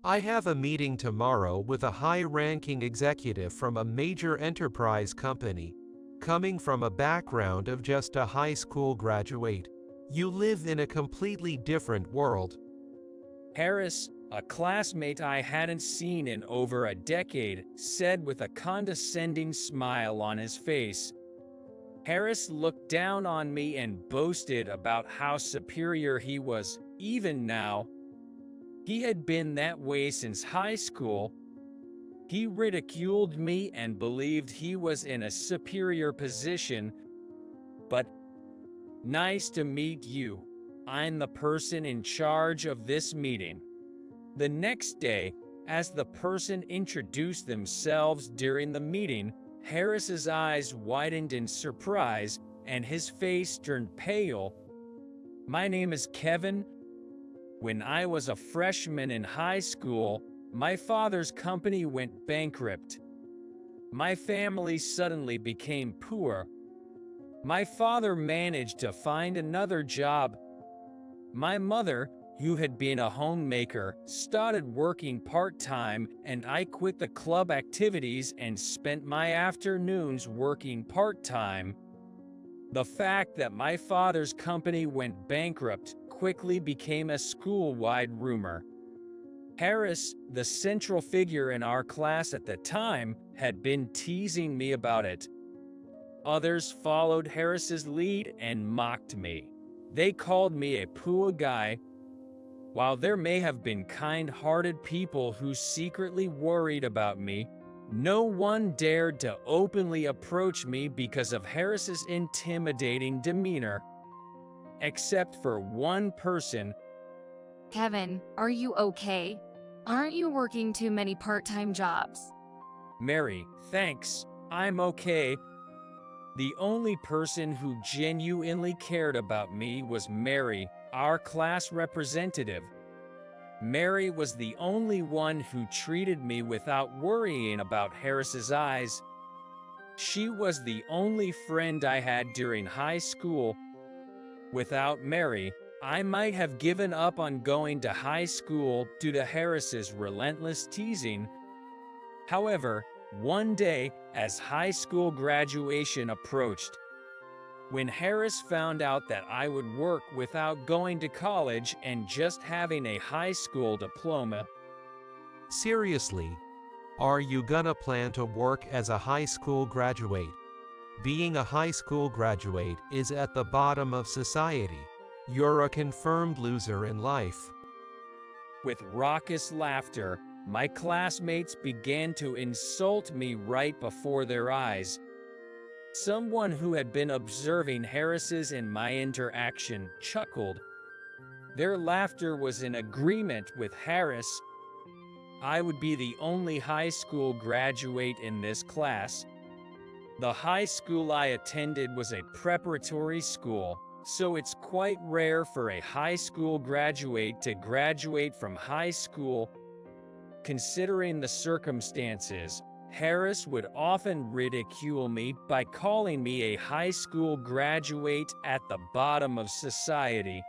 I have a meeting tomorrow with a high-ranking executive from a major enterprise company. Coming from a background of just a high school graduate, you live in a completely different world. Harris, a classmate I hadn't seen in over a decade, said with a condescending smile on his face. Harris looked down on me and boasted about how superior he was, even now. He had been that way since high school. He ridiculed me and believed he was in a superior position. But, nice to meet you. I'm the person in charge of this meeting. The next day, as the person introduced themselves during the meeting, Harris's eyes widened in surprise and his face turned pale. My name is Kevin. When I was a freshman in high school, my father's company went bankrupt. My family suddenly became poor. My father managed to find another job. My mother, who had been a homemaker, started working part-time, and I quit the club activities and spent my afternoons working part-time. The fact that my father's company went bankrupt quickly became a school-wide rumor. Harris, the central figure in our class at the time, had been teasing me about it. Others followed Harris's lead and mocked me. They called me a poor guy. While there may have been kind-hearted people who secretly worried about me, no one dared to openly approach me because of Harris's intimidating demeanor. Except for one person. Kevin, are you okay? Aren't you working too many part-time jobs? Mary, thanks, I'm okay. The only person who genuinely cared about me was Mary, our class representative. Mary was the only one who treated me without worrying about Harris's eyes. She was the only friend I had during high school. Without Mary, I might have given up on going to high school due to Harris's relentless teasing. However, one day, as high school graduation approached, when Harris found out that I would work without going to college and just having a high school diploma. Seriously, are you gonna plan to work as a high school graduate? Being a high school graduate is at the bottom of society. You're a confirmed loser in life. With raucous laughter, my classmates began to insult me right before their eyes. Someone who had been observing Harris's and my interaction chuckled. Their laughter was in agreement with Harris. I would be the only high school graduate in this class. The high school I attended was a preparatory school, so it's quite rare for a high school graduate to graduate from high school. Considering the circumstances, Harris would often ridicule me by calling me a high school graduate at the bottom of society.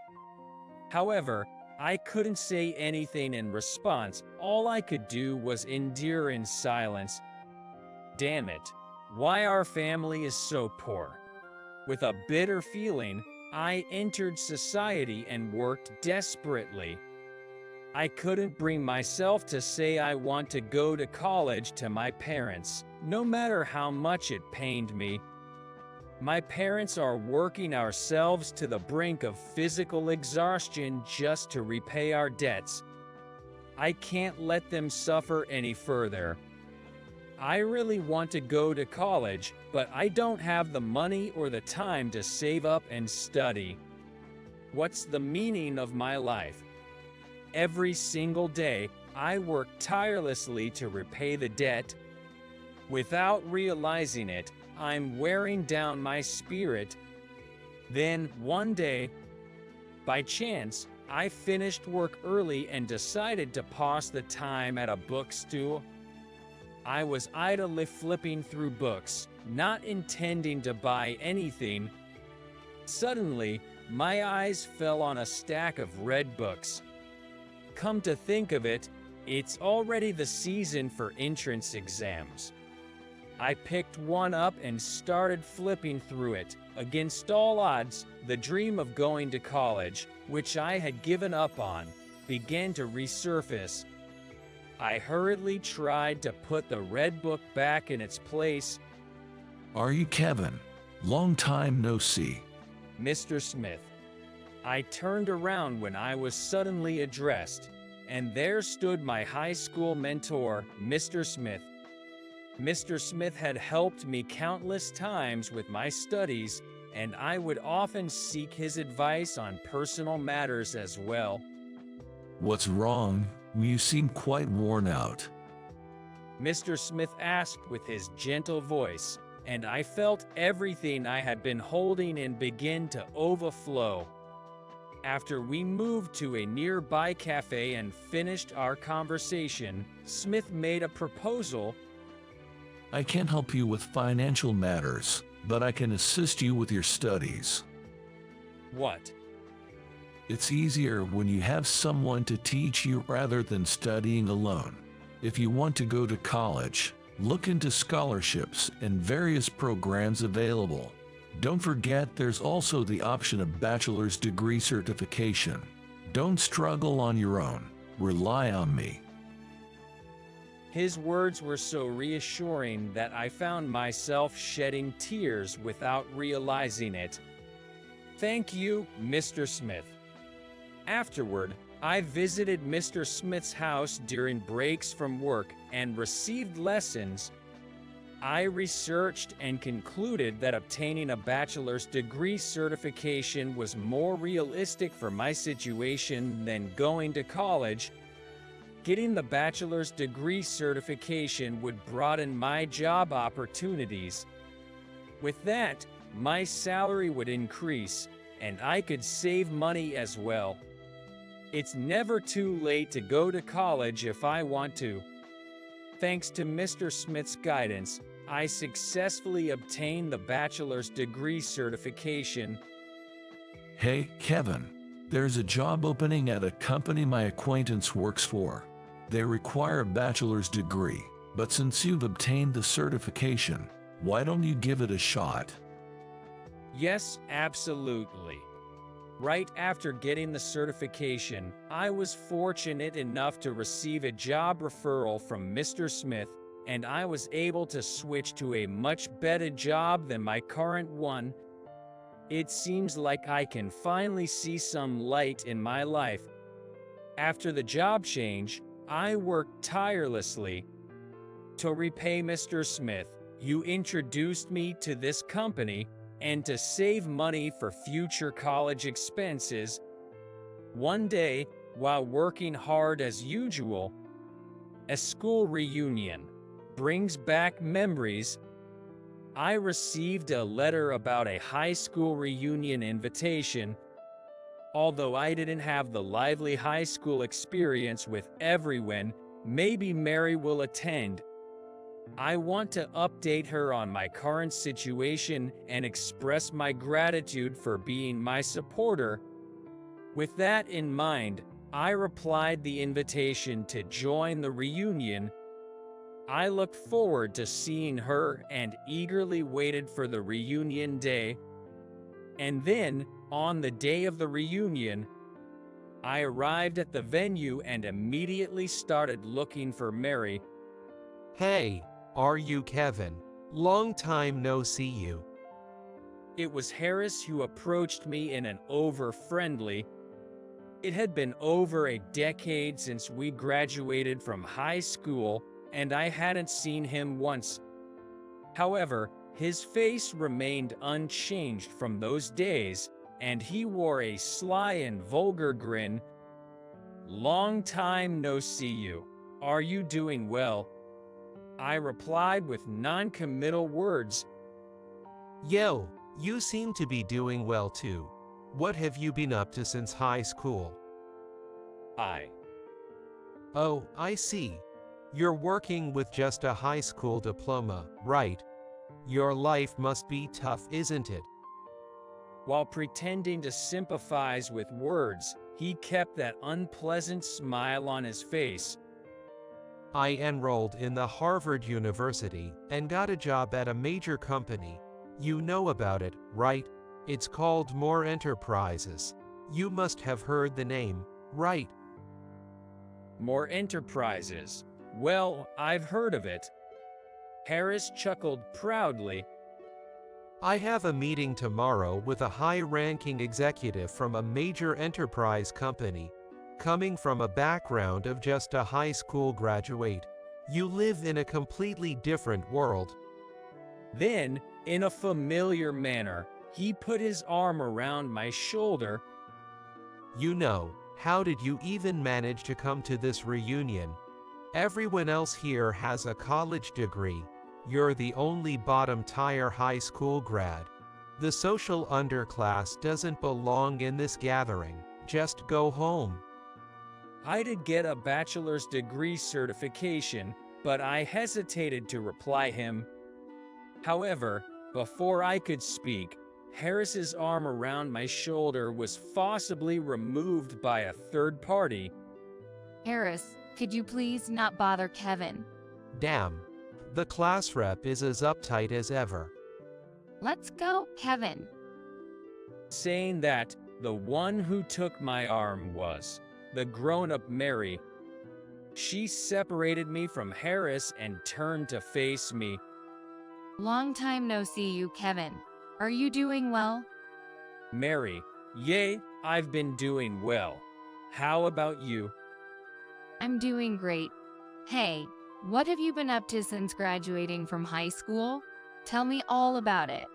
However, I couldn't say anything in response. All I could do was endure in silence. Damn it, why our family is so poor. With a bitter feeling, I entered society and worked desperately. I couldn't bring myself to say I want to go to college to my parents, no matter how much it pained me. My parents are working ourselves to the brink of physical exhaustion just to repay our debts. I can't let them suffer any further. I really want to go to college, but I don't have the money or the time to save up and study. What's the meaning of my life? Every single day, I work tirelessly to repay the debt. Without realizing it, I'm wearing down my spirit. Then, one day, by chance, I finished work early and decided to pass the time at a bookstore. I was idly flipping through books, not intending to buy anything. Suddenly, my eyes fell on a stack of red books. Come to think of it, It's already the season for entrance exams. I picked one up and started flipping through it. Against all odds, the dream of going to college, which I had given up on, began to resurface. I hurriedly tried to put the red book back in its place. Are you Kevin? Long time no see. Mr. Smith. I turned around when I was suddenly addressed, and there stood my high school mentor, Mr. Smith. Mr. Smith had helped me countless times with my studies, and I would often seek his advice on personal matters as well. What's wrong? You seem quite worn out. Mr. Smith asked with his gentle voice, and I felt everything I had been holding in begin to overflow. After we moved to a nearby cafe and finished our conversation, Smith made a proposal. I can't help you with financial matters, but I can assist you with your studies. What? It's easier when you have someone to teach you rather than studying alone. If you want to go to college, look into scholarships and various programs available. Don't forget there's also the option of bachelor's degree certification. Don't struggle on your own. Rely on me. His words were so reassuring that I found myself shedding tears without realizing it. Thank you, Mr. Smith. Afterward, I visited Mr. Smith's house during breaks from work and received lessons. I researched and concluded that obtaining a bachelor's degree certification was more realistic for my situation than going to college. Getting the bachelor's degree certification would broaden my job opportunities. With that, my salary would increase, and I could save money as well. It's never too late to go to college if I want to. Thanks to Mr. Smith's guidance, I successfully obtained the bachelor's degree certification. Hey, Kevin, there's a job opening at a company my acquaintance works for. They require a bachelor's degree, but since you've obtained the certification, why don't you give it a shot? Yes, absolutely. Right after getting the certification, I was fortunate enough to receive a job referral from Mr. Smith, and I was able to switch to a much better job than my current one. It seems like I can finally see some light in my life. After the job change, I worked tirelessly. To repay Mr. Smith, you introduced me to this company, and to save money for future college expenses. One day, while working hard as usual, a school reunion brings back memories. I received a letter about a high school reunion invitation. Although I didn't have the lively high school experience with everyone, maybe Mary will attend. I want to update her on my current situation and express my gratitude for being my supporter. With that in mind, I replied the invitation to join the reunion. I looked forward to seeing her and eagerly waited for the reunion day. And then, on the day of the reunion, I arrived at the venue and immediately started looking for Mary. Hey, are you Kevin? Long time no see you. It was Harris who approached me in an over-friendly. It had been over a decade since we graduated from high school, and I hadn't seen him once. However, his face remained unchanged from those days, and he wore a sly and vulgar grin. Long time no see you. Are you doing well? I replied with non-committal words. Yo, you seem to be doing well too. What have you been up to since high school? Oh, I see. You're working with just a high school diploma, right? Your life must be tough, isn't it? While pretending to sympathize with words, he kept that unpleasant smile on his face. I enrolled in the Harvard University and got a job at a major company. You know about it, right? It's called More Enterprises. You must have heard the name, right? More Enterprises. Well, I've heard of it. Harris chuckled proudly. I have a meeting tomorrow with a high-ranking executive from a major enterprise company. Coming from a background of just a high school graduate, you live in a completely different world. Then, in a familiar manner, he put his arm around my shoulder. You know, how did you even manage to come to this reunion? Everyone else here has a college degree. You're the only bottom-tier high school grad. The social underclass doesn't belong in this gathering. Just go home. I did get a bachelor's degree certification, but I hesitated to reply him. However, before I could speak, Harris's arm around my shoulder was forcibly removed by a third party. Harris, could you please not bother Kevin? Damn. The class rep is as uptight as ever. Let's go, Kevin. Saying that, the one who took my arm was the grown-up Mary. She separated me from Harris and turned to face me. Long time no see you, Kevin. Are you doing well? Mary, yay, I've been doing well. How about you? I'm doing great. Hey, what have you been up to since graduating from high school? Tell me all about it.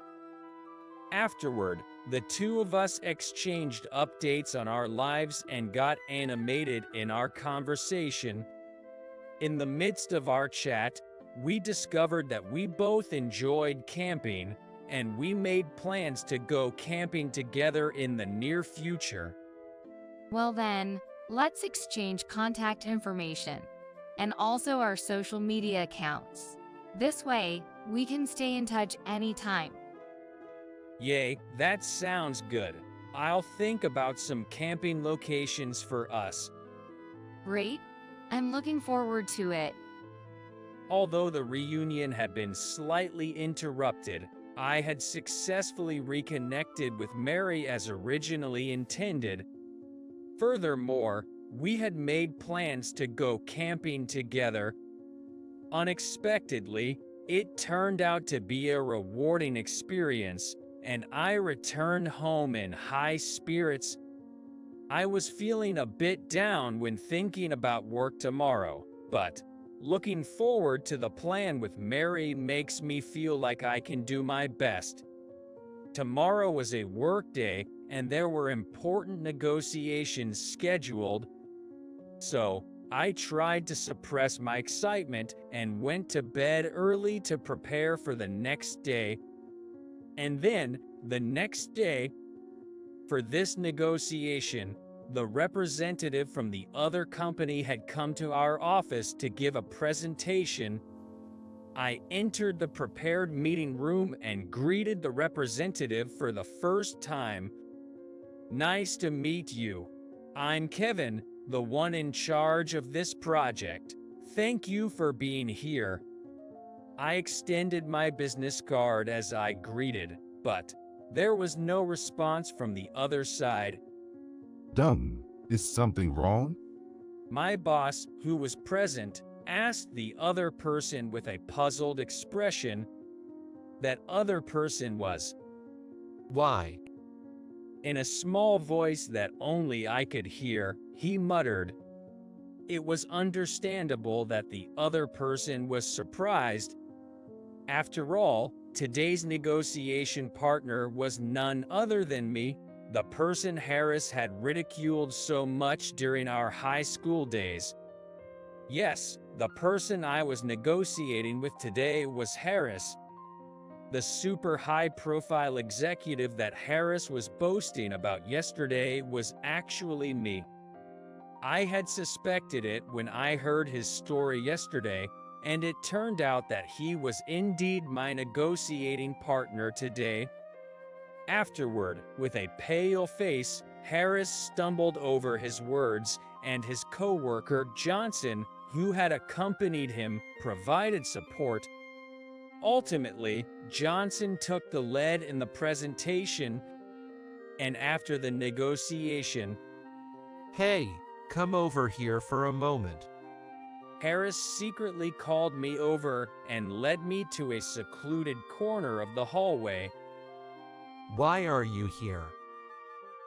Afterward, the two of us exchanged updates on our lives and got animated in our conversation. In the midst of our chat, we discovered that we both enjoyed camping, and we made plans to go camping together in the near future. Well then, let's exchange contact information and also our social media accounts. This way, we can stay in touch anytime. Yay, that sounds good. I'll think about some camping locations for us. Great. I'm looking forward to it. Although the reunion had been slightly interrupted, I had successfully reconnected with Mary as originally intended. Furthermore, we had made plans to go camping together. Unexpectedly, it turned out to be a rewarding experience, and I returned home in high spirits. I was feeling a bit down when thinking about work tomorrow, but looking forward to the plan with Mary makes me feel like I can do my best. Tomorrow was a work day, and there were important negotiations scheduled. So, I tried to suppress my excitement and went to bed early to prepare for the next day. And then, the next day, for this negotiation, the representative from the other company had come to our office to give a presentation. I entered the prepared meeting room and greeted the representative for the first time. Nice to meet you. I'm Kevin, the one in charge of this project. Thank you for being here. I extended my business card as I greeted, but there was no response from the other side. Done. Is something wrong? My boss, who was present, asked the other person with a puzzled expression. That other person was. Why? In a small voice that only I could hear, he muttered. It was understandable that the other person was surprised. After all, today's negotiation partner was none other than me, the person Harris had ridiculed so much during our high school days. Yes, the person I was negotiating with today was Harris. The super high-profile executive that Harris was boasting about yesterday was actually me. I had suspected it when I heard his story yesterday, and it turned out that he was indeed my negotiating partner today. Afterward, with a pale face, Harris stumbled over his words, and his co-worker Johnson, who had accompanied him, provided support. Ultimately, Johnson took the lead in the presentation, and after the negotiation, Hey, come over here for a moment. Harris secretly called me over and led me to a secluded corner of the hallway. Why are you here?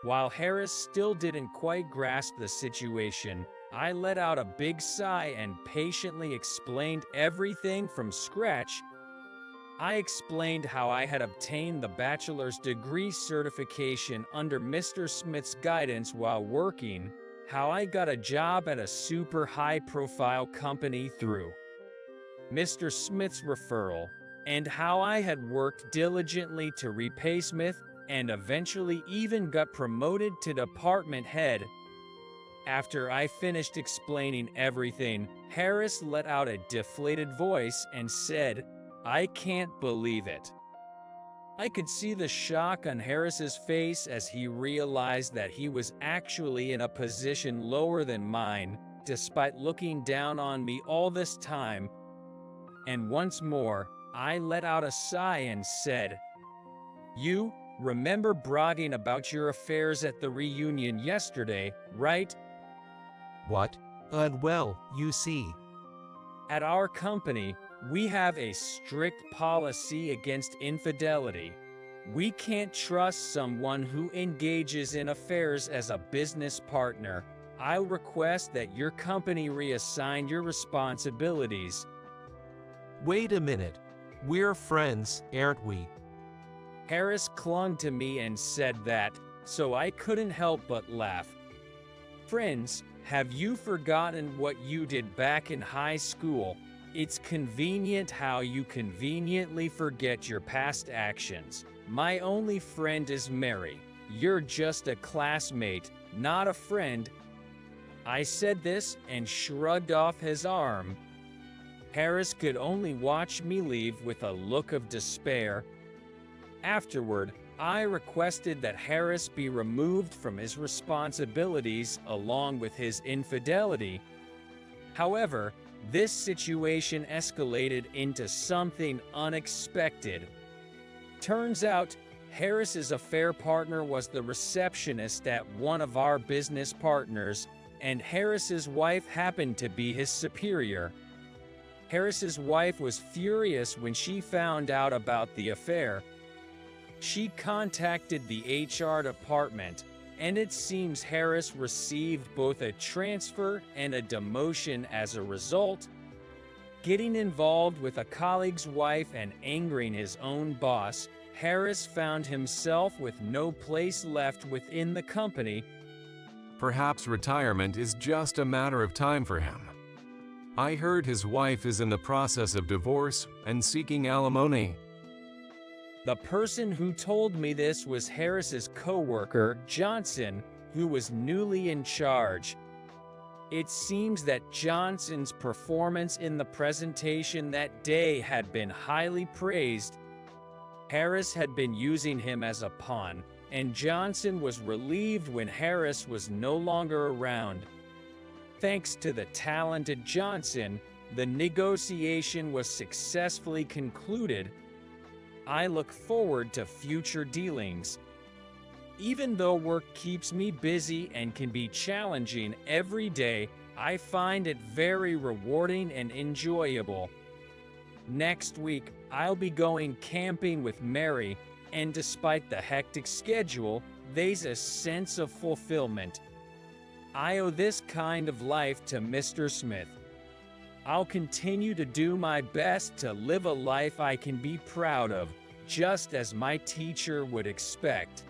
While Harris still didn't quite grasp the situation, I let out a big sigh and patiently explained everything from scratch. I explained how I had obtained the bachelor's degree certification under Mr. Smith's guidance while working, how I got a job at a super high-profile company through Mr. Smith's referral, and how I had worked diligently to repay Smith and eventually even got promoted to department head. After I finished explaining everything, Harris let out a deflated voice and said, "I can't believe it." I could see the shock on Harris's face as he realized that he was actually in a position lower than mine, despite looking down on me all this time. And once more, I let out a sigh and said, "You remember bragging about your affairs at the reunion yesterday, right?" What? Well, you see. At our company, we have a strict policy against infidelity. We can't trust someone who engages in affairs as a business partner. I'll request that your company reassign your responsibilities. Wait a minute. We're friends, aren't we? Harris clung to me and said that, so I couldn't help but laugh. Friends, have you forgotten what you did back in high school? It's convenient how you conveniently forget your past actions. My only friend is Mary. You're just a classmate, not a friend. I said this and shrugged off his arm. Harris could only watch me leave with a look of despair. Afterward, I requested that Harris be removed from his responsibilities along with his infidelity. However, this situation escalated into something unexpected. Turns out, Harris's affair partner was the receptionist at one of our business partners, and Harris's wife happened to be his superior. Harris's wife was furious when she found out about the affair. She contacted the HR department, and it seems Harris received both a transfer and a demotion as a result. Getting involved with a colleague's wife and angering his own boss, Harris found himself with no place left within the company. Perhaps retirement is just a matter of time for him. I heard his wife is in the process of divorce and seeking alimony. The person who told me this was Harris's coworker, Johnson, who was newly in charge. It seems that Johnson's performance in the presentation that day had been highly praised. Harris had been using him as a pawn, and Johnson was relieved when Harris was no longer around. Thanks to the talented Johnson, the negotiation was successfully concluded. I look forward to future dealings. Even though work keeps me busy and can be challenging every day, I find it very rewarding and enjoyable. Next week, I'll be going camping with Mary, and despite the hectic schedule, there's a sense of fulfillment. I owe this kind of life to Mr. Smith. I'll continue to do my best to live a life I can be proud of, just as my teacher would expect.